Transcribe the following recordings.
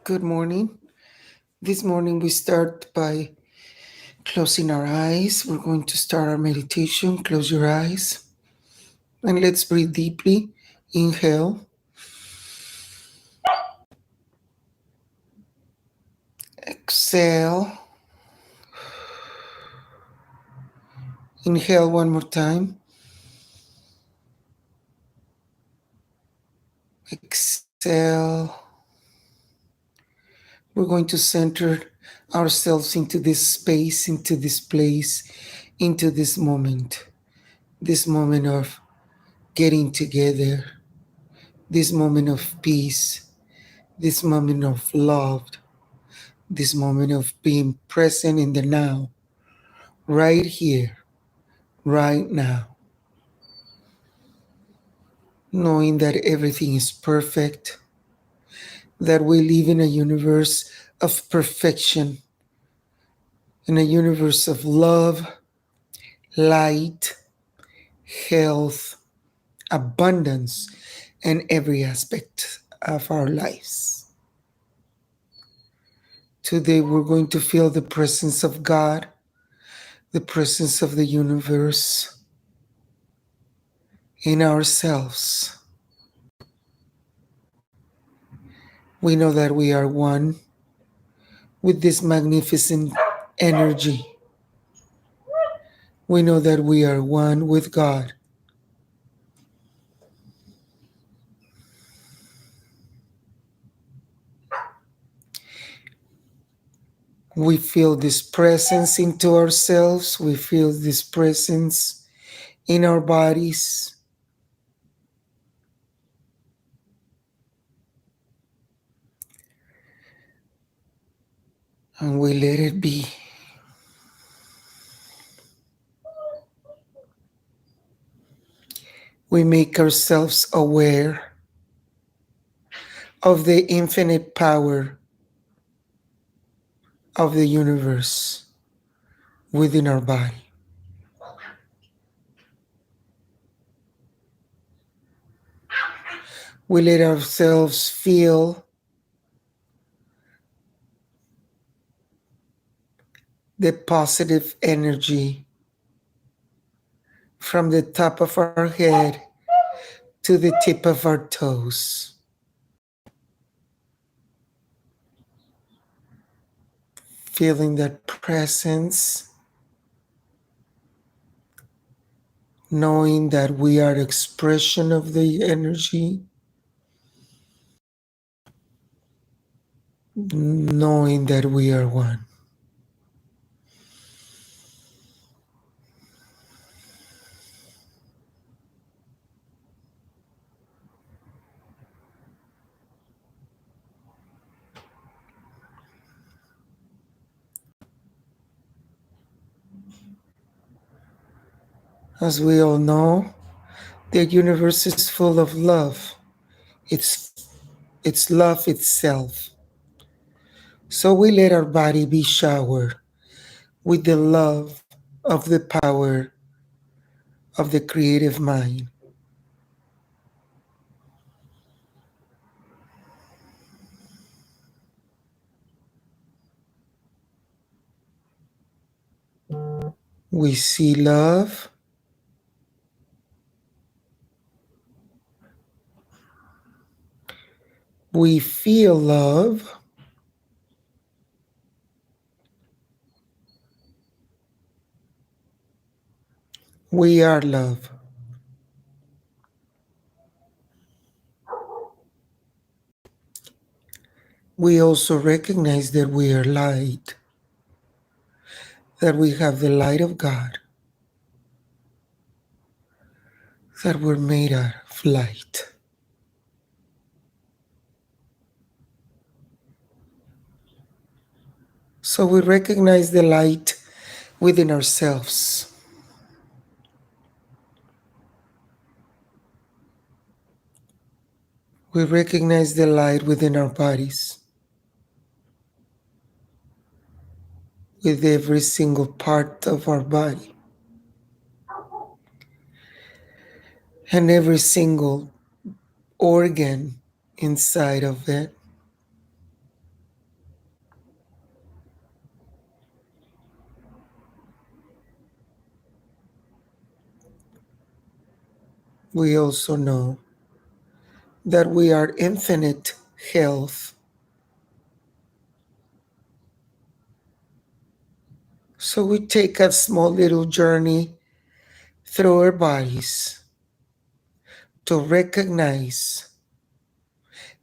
Good morning. This morning we start by closing our eyes. We're going to start our meditation. Close your eyes and let's breathe deeply. Inhale, exhale. Inhale one more time. Exhale. We're going to center ourselves into this space, into this place, into this moment of getting together, this moment of peace, this moment of love, this moment of being present in the now, right here, right now, knowing that everything is perfect, that we live in a universe of perfection, in a universe of love, light, health, abundance, and every aspect of our lives. Today, we're going to feel the presence of God, the presence of the universe in ourselves. We know that we are one with this magnificent energy. We know that we are one with God. We feel this presence into ourselves. We feel this presence in our bodies. And we let it be. We make ourselves aware of the infinite power of the universe within our body. We let ourselves feel the positive energy from the top of our head to the tip of our toes. Feeling that presence, knowing that we are the expression of the energy, knowing that we are one. As we all know, the universe is full of love. It's love itself. So we let our body be showered with the love of the power of the creative mind. We see love. We feel love. We are love. We also recognize that we are light, that we have the light of God, that we're made out of light. So we recognize the light within ourselves. We recognize the light within our bodies, with every single part of our body, and every single organ inside of it. We also know that we are infinite health. So we take a small little journey through our bodies to recognize,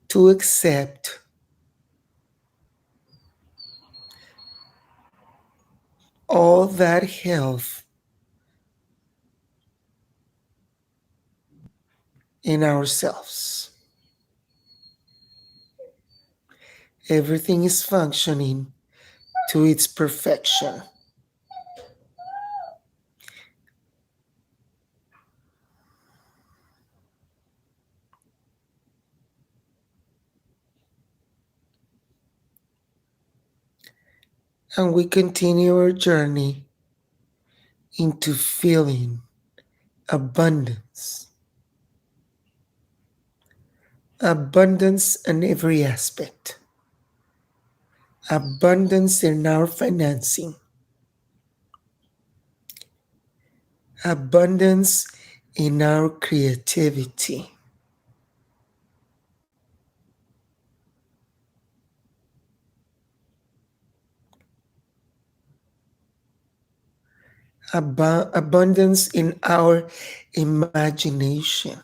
to accept all that health in ourselves. Everything is functioning to its perfection. And we continue our journey into feeling abundance. Abundance in every aspect. Abundance in our financing. Abundance in our creativity. Abundance in our imagination.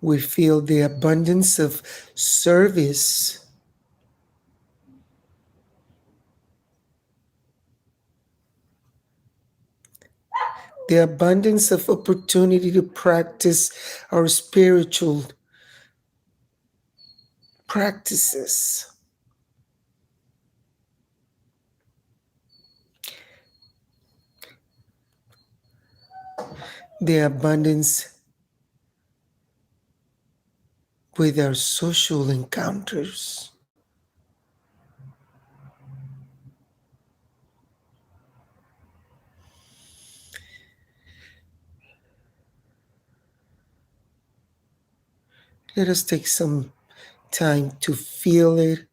We feel the abundance of service, the abundance of opportunity to practice our spiritual practices, the abundance with our social encounters. Let us take some time to feel it,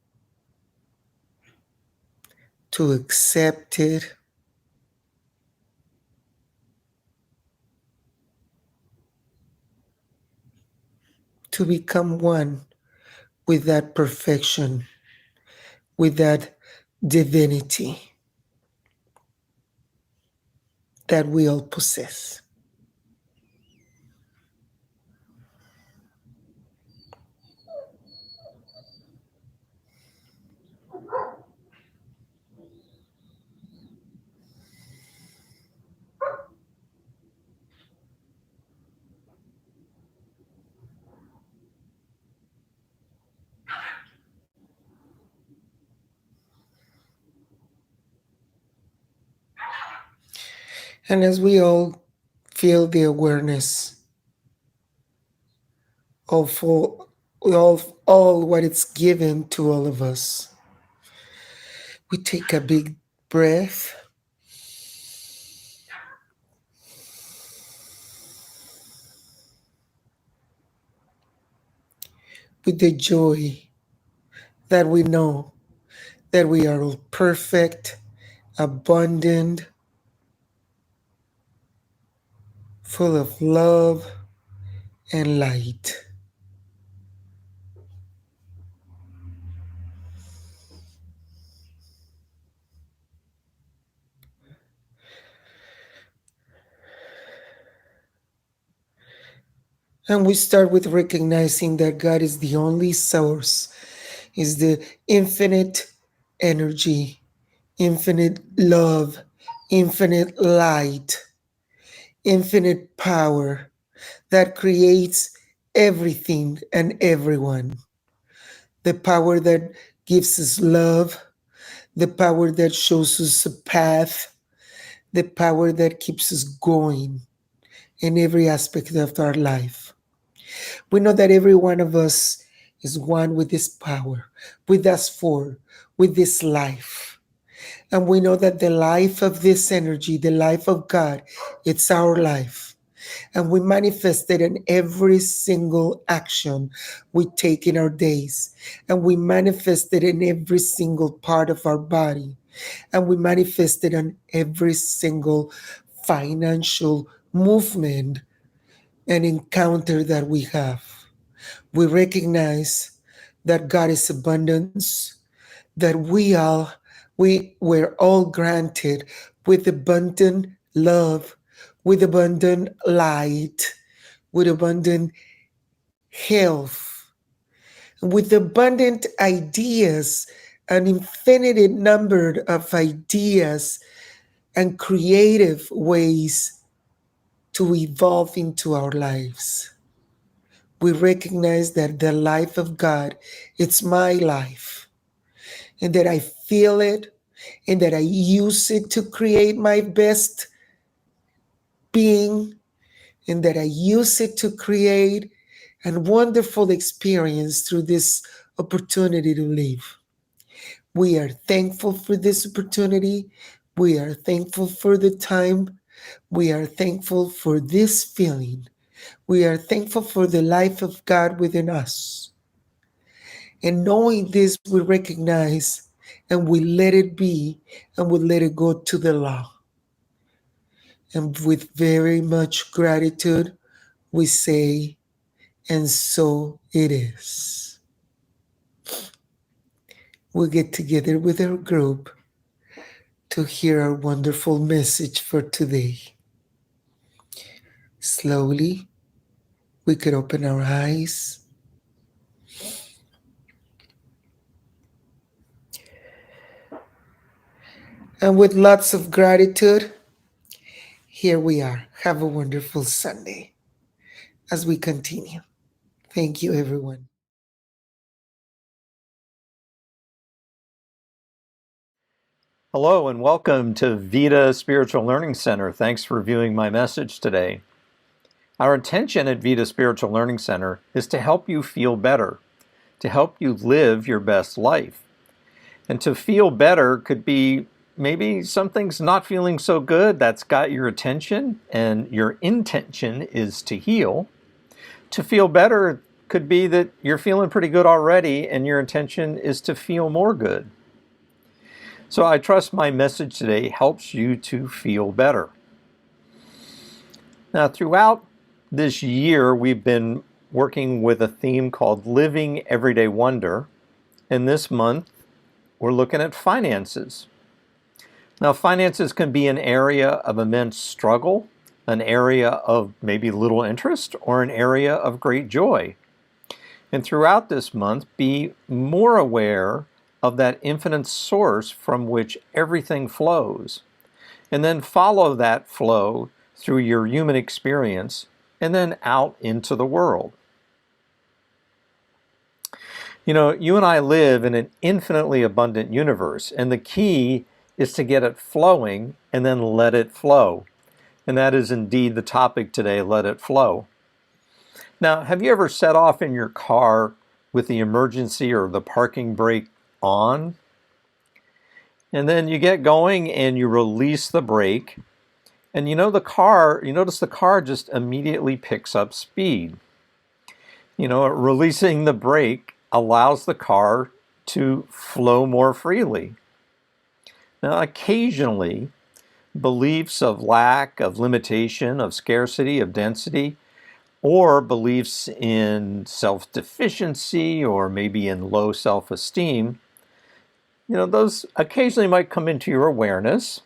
to accept it, to become one with that perfection, with that divinity that we all possess. And as we all feel the awareness of all what it's given to all of us, we take a big breath with the joy that we know that we are all perfect, abundant, full of love and light. And we start with recognizing that God is the only source, is the infinite energy, infinite love, infinite light, infinite power that creates everything and everyone. The power that gives us love, the power that shows us a path, the power that keeps us going in every aspect of our life. We know that every one of us is one with this power, with us for, with this life. And we know that the life of this energy, the life of God, it's our life. And we manifest it in every single action we take in our days. And we manifest it in every single part of our body. And we manifest it in every single financial movement and encounter that we have. We recognize that God is abundance, that we were all granted with abundant love, with abundant light, with abundant health, with abundant ideas, an infinite number of ideas and creative ways to evolve into our lives. We recognize that the life of God, it's my life, and that I feel it, and that I use it to create my best being, and that I use it to create a wonderful experience through this opportunity to live. We are thankful for this opportunity. We are thankful for the time. We are thankful for this feeling. We are thankful for the life of God within us. And knowing this, we recognize and we let it be and we let it go to the law. And with very much gratitude, we say, and so it is. We'll get together with our group to hear our wonderful message for today. Slowly, we could open our eyes. And with lots of gratitude, here we are. Have a wonderful Sunday as we continue. Thank you, everyone. Hello and welcome to Vita Spiritual Learning Center. Thanks for viewing my message today. Our intention at Vita Spiritual Learning Center is to help you feel better, to help you live your best life. And to feel better could be maybe something's not feeling so good, that's got your attention, and your intention is to heal. To feel better could be that you're feeling pretty good already and your intention is to feel more good. So I trust my message today helps you to feel better. Now, throughout this year, we've been working with a theme called Living Everyday Wonder. And this month, we're looking at finances. Now, finances can be an area of immense struggle, an area of maybe little interest, or an area of great joy. And throughout this month, be more aware of that infinite source from which everything flows. And then follow that flow through your human experience and then out into the world. You know, you and I live in an infinitely abundant universe, and the key is to get it flowing and then let it flow. And that is indeed the topic today, let it flow. Now, have you ever set off in your car with the emergency or the parking brake on? And then you get going and you release the brake, and you notice the car just immediately picks up speed. Releasing the brake allows the car to flow more freely. Now, occasionally, beliefs of lack, of limitation, of scarcity, of density, or beliefs in self-deficiency or maybe in low self-esteem, those occasionally might come into your awareness.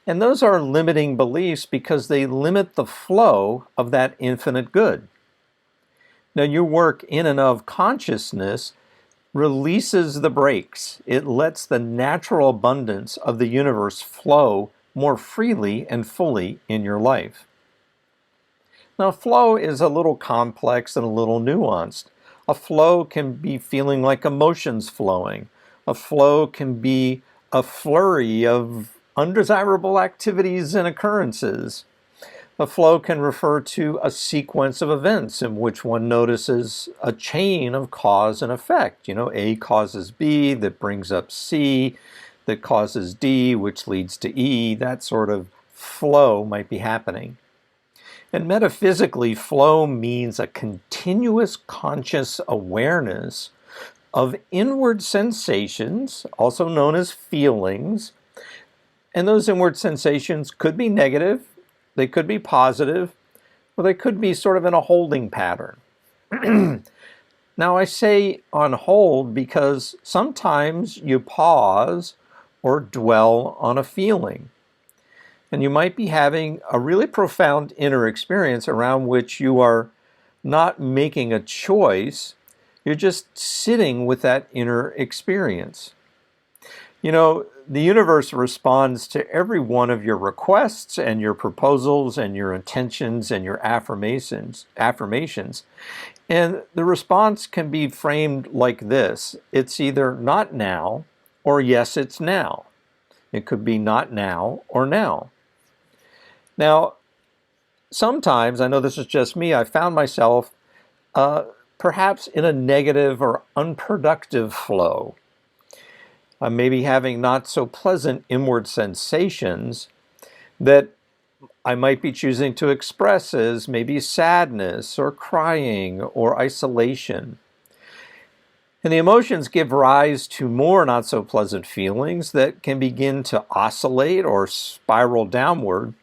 And those are limiting beliefs because they limit the flow of that infinite good. Now, your work in and of consciousness releases the brakes. It lets the natural abundance of the universe flow more freely and fully in your life. Now, flow is a little complex and a little nuanced. A flow can be feeling like emotions flowing. A flow can be a flurry of undesirable activities and occurrences. A flow can refer to a sequence of events in which one notices a chain of cause and effect. A causes B that brings up C, that causes D, which leads to E. That sort of flow might be happening. And metaphysically, flow means a continuous conscious awareness of inward sensations, also known as feelings. And those inward sensations could be negative, they could be positive, or they could be sort of in a holding pattern. Now, I say on hold because sometimes you pause or dwell on a feeling. And you might be having a really profound inner experience around which you are not making a choice. You're just sitting with that inner experience. You know, the universe responds to every one of your requests and your proposals and your intentions and your affirmations. And the response can be framed like this. It's either not now or yes, it's now. It could be not now or now. Now, sometimes, I know this is just me, I found myself perhaps in a negative or unproductive flow. Maybe having not so pleasant inward sensations that I might be choosing to express as maybe sadness or crying or isolation. And the emotions give rise to more not so pleasant feelings that can begin to oscillate or spiral downward.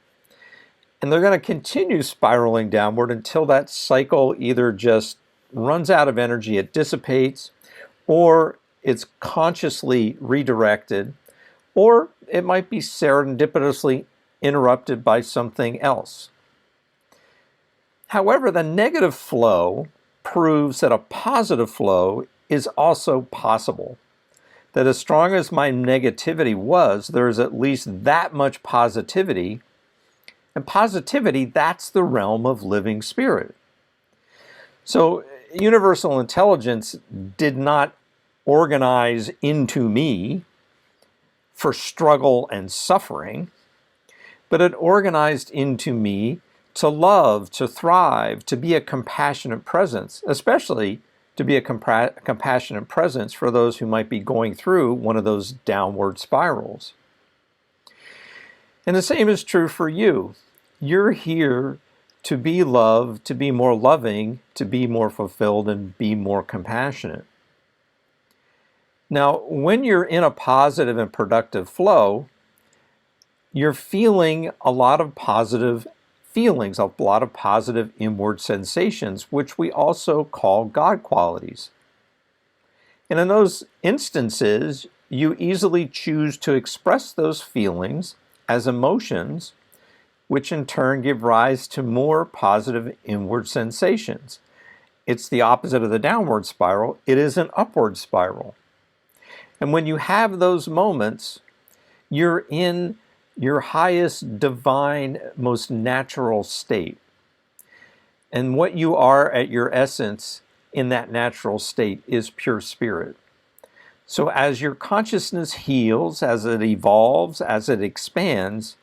And they're going to continue spiraling downward until that cycle either just runs out of energy, it dissipates, or it's consciously redirected, or it might be serendipitously interrupted by something else. However, the negative flow proves that a positive flow is also possible. That as strong as my negativity was, there is at least that much positivity. And positivity, that's the realm of living spirit. So universal intelligence did not organize into me for struggle and suffering, but it organized into me to love, to thrive, to be a compassionate presence, especially to be a compassionate presence for those who might be going through one of those downward spirals. And the same is true for you. You're here to be loved, to be more loving, to be more fulfilled, and be more compassionate. Now, when you're in a positive and productive flow, you're feeling a lot of positive feelings, a lot of positive inward sensations, which we also call God qualities. And in those instances, you easily choose to express those feelings as emotions, which in turn give rise to more positive inward sensations. It's the opposite of the downward spiral. It is an upward spiral. And when you have those moments, you're in your highest divine, most natural state. And what you are at your essence in that natural state is pure spirit. So as your consciousness heals, as it evolves, as it expands,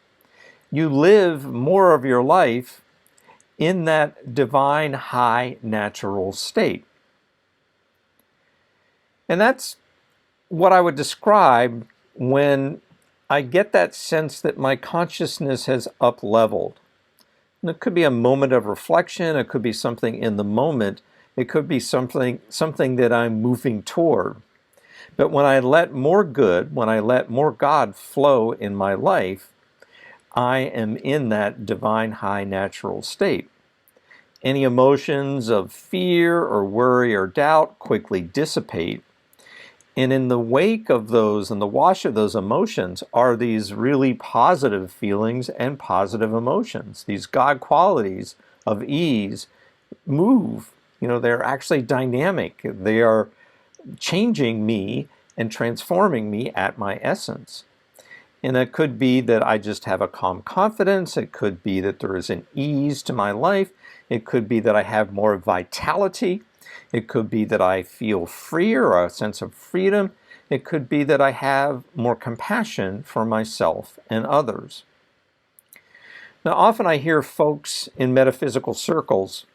you live more of your life in that divine, high, natural state. And that's what I would describe when I get that sense that my consciousness has up-leveled. And it could be a moment of reflection, it could be something in the moment, it could be something that I'm moving toward. But when I let more good, when I let more God flow in my life, I am in that divine high natural state. Any emotions of fear or worry or doubt quickly dissipate. And in the wake of those, in the wash of those emotions, are these really positive feelings and positive emotions. These God qualities of ease move. You know, they're actually dynamic. They are changing me and transforming me at my essence. And it could be that I just have a calm confidence. It could be that there is an ease to my life. It could be that I have more vitality. It could be that I feel freer or a sense of freedom. It could be that I have more compassion for myself and others. Now, often I hear folks in metaphysical circles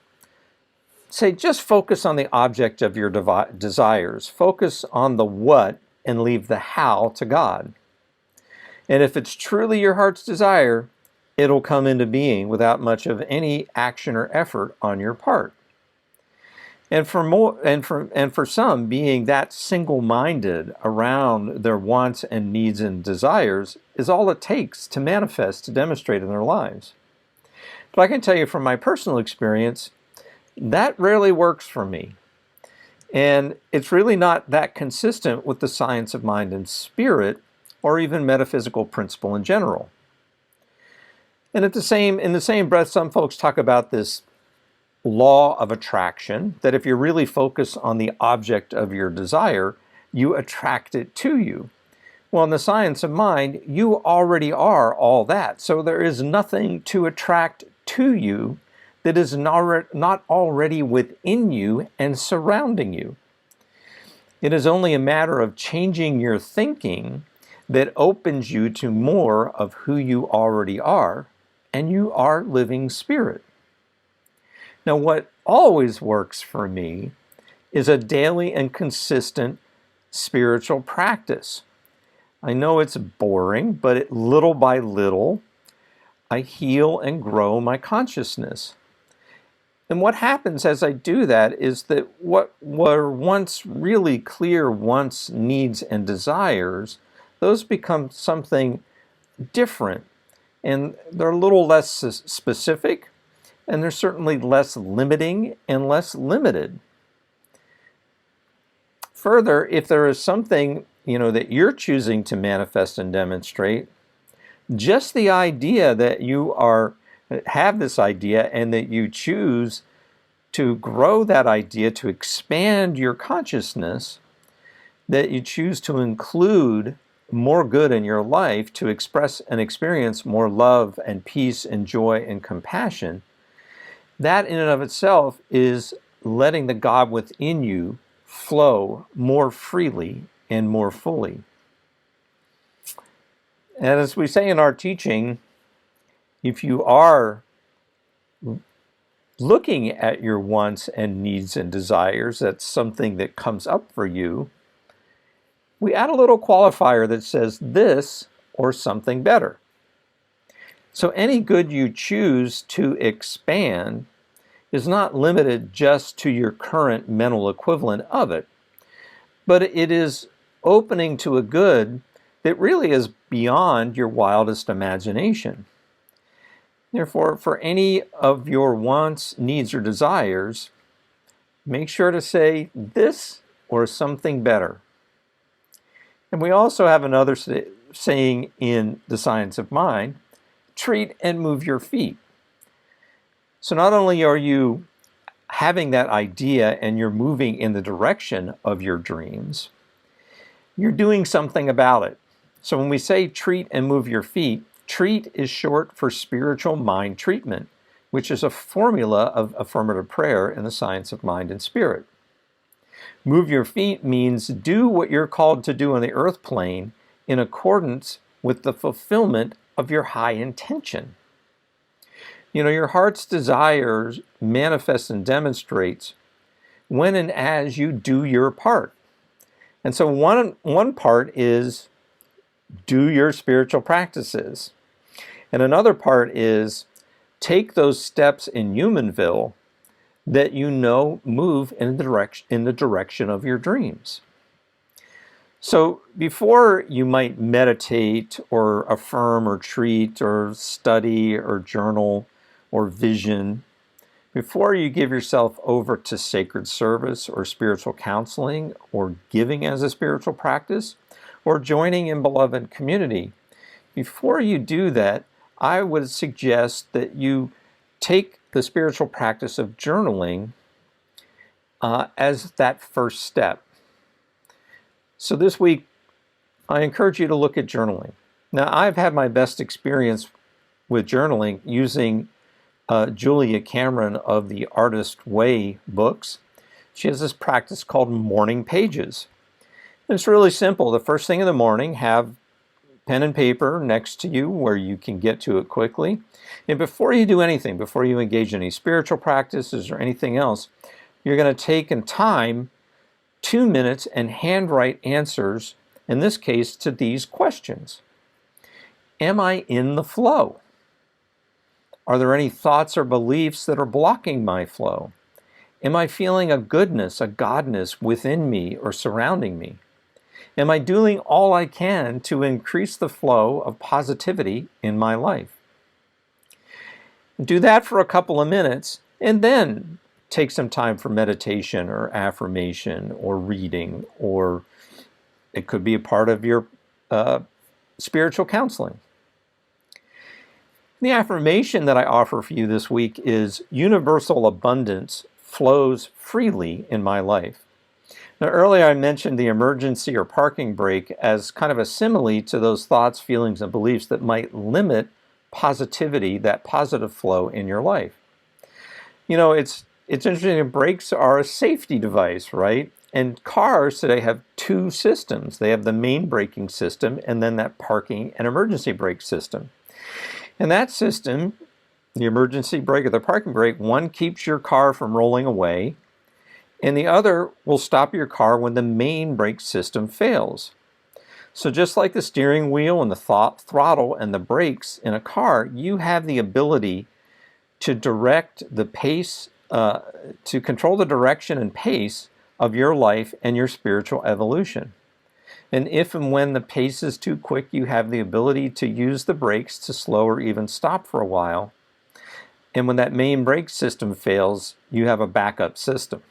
say, just focus on the object of your desires. Focus on the what and leave the how to God. And if it's truly your heart's desire, it'll come into being without much of any action or effort on your part. And for some, being that single-minded around their wants and needs and desires is all it takes to manifest, to demonstrate in their lives. But I can tell you from my personal experience, that rarely works for me. And it's really not that consistent with the science of mind and spirit, or even metaphysical principle in general. And in the same breath, some folks talk about this law of attraction, that if you really focus on the object of your desire, you attract it to you. Well, in the science of mind, you already are all that. So there is nothing to attract to you that is not already within you and surrounding you. It is only a matter of changing your thinking that opens you to more of who you already are, and you are living spirit. Now, what always works for me is a daily and consistent spiritual practice. I know it's boring, but little by little, I heal and grow my consciousness. And what happens as I do that is that what were once really clear wants, needs, and desires, those become something different. And they're a little less specific, and they're certainly less limiting and less limited. Further, if there is something, that you're choosing to manifest and demonstrate, just the idea that you have this idea and that you choose to grow that idea, to expand your consciousness, that you choose to include more good in your life, to express and experience more love and peace and joy and compassion, that in and of itself is letting the God within you flow more freely and more fully. And as we say in our teaching, if you are looking at your wants and needs and desires, that's something that comes up for you, we add a little qualifier that says this or something better. So any good you choose to expand is not limited just to your current mental equivalent of it, but it is opening to a good that really is beyond your wildest imagination. Therefore, for any of your wants, needs, or desires, make sure to say this or something better. And we also have another saying in the science of mind, treat and move your feet. So not only are you having that idea and you're moving in the direction of your dreams, you're doing something about it. So when we say treat and move your feet, treat is short for spiritual mind treatment, which is a formula of affirmative prayer in the science of mind and spirit. Move your feet means do what you're called to do on the earth plane in accordance with the fulfillment of your high intention. Your heart's desires manifest and demonstrates when and as you do your part. And so one part is do your spiritual practices. And another part is take those steps in Humanville that move in the direction of your dreams. So before you might meditate or affirm or treat or study or journal or vision, before you give yourself over to sacred service or spiritual counseling or giving as a spiritual practice or joining in beloved community, before you do that, I would suggest that you take the spiritual practice of journaling as that first step. So this week, I encourage you to look at journaling. Now, I've had my best experience with journaling using Julia Cameron of the Artist Way books. She has this practice called morning pages. And it's really simple. The first thing in the morning, have pen and paper next to you where you can get to it quickly. And before you do anything, before you engage in any spiritual practices or anything else, you're going to take in time 2 minutes and handwrite answers, in this case, to these questions. Am I in the flow? Are there any thoughts or beliefs that are blocking my flow? Am I feeling a goodness, a godness within me or surrounding me? Am I doing all I can to increase the flow of positivity in my life? Do that for a couple of minutes, and then take some time for meditation or affirmation or reading, or it could be a part of your spiritual counseling. The affirmation that I offer for you this week is universal abundance flows freely in my life. Now, earlier I mentioned the emergency or parking brake as kind of a simile to those thoughts, feelings, and beliefs that might limit positivity, that positive flow in your life. You know, it's interesting that brakes are a safety device, right? And cars today have two systems. They have the main braking system and then that parking and emergency brake system. And that system, the emergency brake or the parking brake, one keeps your car from rolling away, and the other will stop your car when the main brake system fails. So just like the steering wheel and the throttle and the brakes in a car, you have the ability to direct the pace, to control the direction and pace of your life and your spiritual evolution. And if and when the pace is too quick, you have the ability to use the brakes to slow or even stop for a while. And when that main brake system fails, you have a backup system.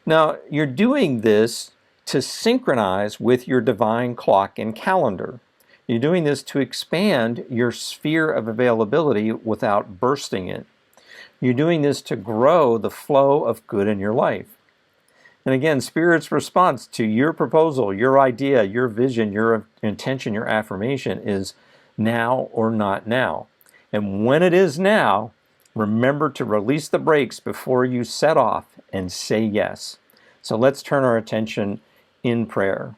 Now, you're doing this to synchronize with your divine clock and calendar. You're doing this to expand your sphere of availability without bursting it. You're doing this to grow the flow of good in your life. And again, Spirit's response to your proposal, your idea, your vision, your intention, your affirmation is now or not now. And when it is now, remember to release the brakes before you set off and say yes. So let's turn our attention in prayer.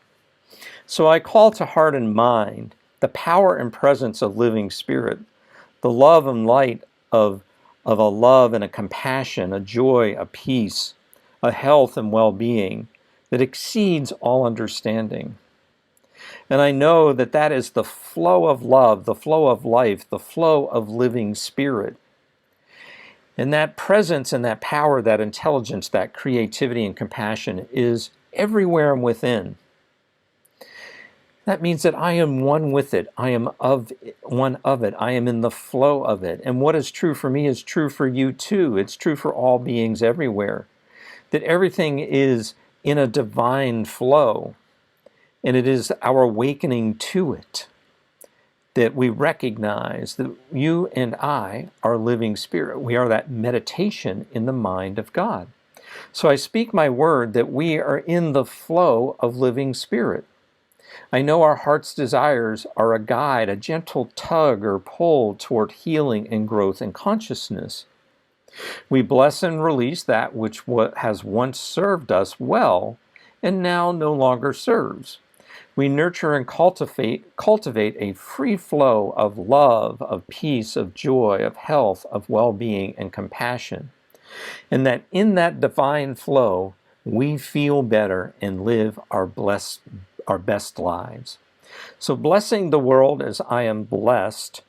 So I call to heart and mind the power and presence of living Spirit, the love and light of a love and a compassion, a joy, a peace, a health and well-being that exceeds all understanding. And I know that that is the flow of love, the flow of life, the flow of living Spirit. And that presence and that power, that intelligence, that creativity and compassion is everywhere and within. That means that I am one with it. I am one of it. I am in the flow of it. And what is true for me is true for you too. It's true for all beings everywhere. That everything is in a divine flow, and it is our awakening to it that we recognize that you and I are living Spirit. We are that meditation in the mind of God. So I speak my word that we are in the flow of living Spirit. I know our heart's desires are a guide, a gentle tug or pull toward healing and growth and consciousness. We bless and release that which has once served us well and now no longer serves. We nurture and cultivate a free flow of love, of peace, of joy, of health, of well-being and compassion. And that in that divine flow, we feel better and live our best lives. So blessing the world as I am blessed,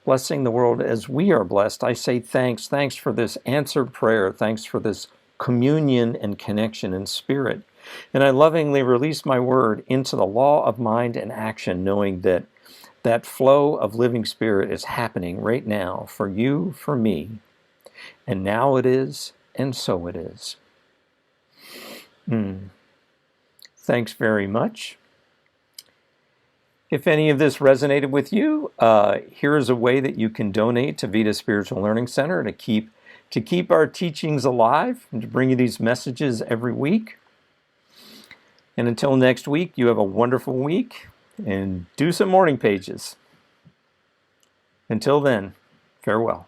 blessing the world as we are blessed, I say thanks. Thanks for this answered prayer. Thanks for this communion and connection in spirit. And I lovingly release my word into the law of mind and action, knowing that that flow of living Spirit is happening right now for you, for me. And now it is, and so it is. Thanks very much. If any of this resonated with you, here is a way that you can donate to Vita Spiritual Learning Center to keep our teachings alive and to bring you these messages every week. And until next week, you have a wonderful week and do some morning pages. Until then, farewell.